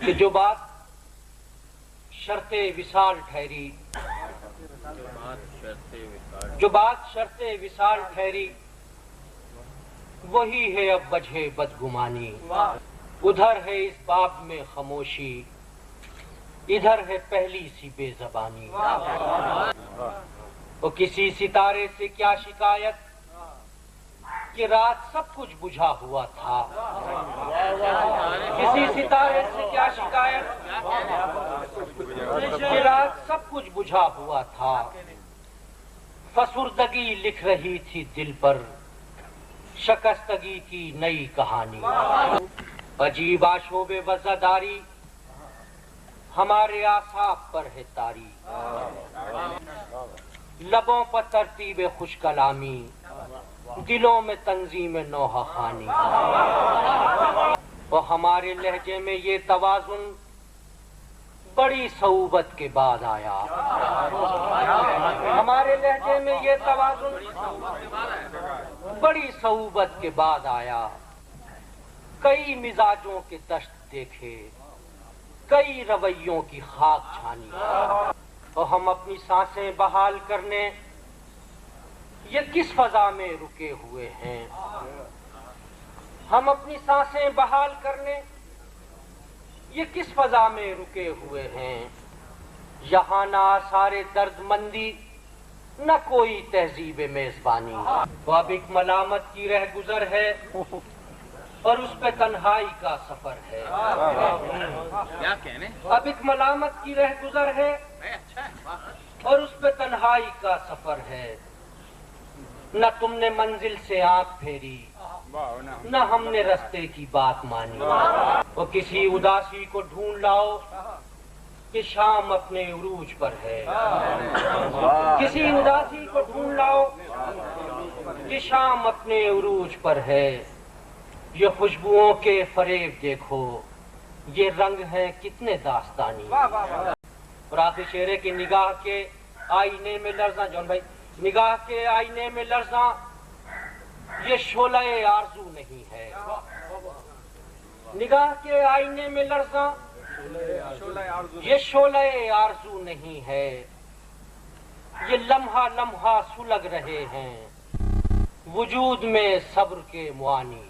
کہ جو بات شرط وصال ٹھہری، جو بات شرط وصال ٹھہری، وہی ہے اب وجہ بدگمانی۔ ادھر ہے اس باب میں خاموشی، ادھر ہے پہلی سی بے زبانی۔ وہ کسی ستارے سے کیا شکایت کہ رات سب کچھ بجھا ہوا تھا، کسی ستارے سے کیا شکایت کہ رات سب کچھ بجھا ہوا تھا۔ فسردگی لکھ رہی تھی دل پر شکستگی کی نئی کہانی۔ عجیب آشوب وزاداری ہمارے اعصاب پر ہے طاری، لبوں پر ترتیب خوش کلامی، دلوں میں تنظیم نوحہ خوانی۔ اور ہمارے لہجے میں یہ توازن بڑی صعوبت کے بعد آیا، ہمارے لہجے میں یہ توازن بڑی صعوبت کے بعد آیا۔ کئی مزاجوں کے دشت دیکھے، کئی رویوں کی خاک چھانی، اور ہم اپنی سانسیں بحال کرنے یہ کس فضا میں رکے ہوئے ہیں۔ ہم اپنی سانسیں بحال کرنے یہ کس فضا میں رکے ہوئے ہیں۔ یہاں نہ آثار درد مندی، نہ کوئی تہذیب میزبانی۔ وہ اب ایک ملامت کی رہ گزر ہے اور اس پہ تنہائی کا سفر ہے۔ اب ایک ملامت کی رہ گزر ہے اور اس پہ تنہائی کا سفر ہے۔ نہ تم نے منزل سے آنکھ پھیری، نہ ہم نے رستے کی بات مانی۔ وہ کسی اداسی کو ڈھونڈ لاؤ کہ شام اپنے عروج پر ہے، کسی اداسی کو ڈھونڈ لاؤ کہ شام اپنے عروج پر ہے۔ یہ خوشبوؤں کے فریب دیکھو، یہ رنگ ہیں کتنے داستانی۔ اور آخر شعرے کی نگاہ کے آئینے میں لرزاں، جون بھائی، نگاہ کے آئینے میں لرزاں یہ شعلہ آرزو نہیں ہے۔ نگاہ کے آئینے میں لرزاں یہ شعلہ آرزو نہیں ہے۔ یہ لمحہ لمحہ سلگ رہے ہیں وجود میں صبر کے معانی۔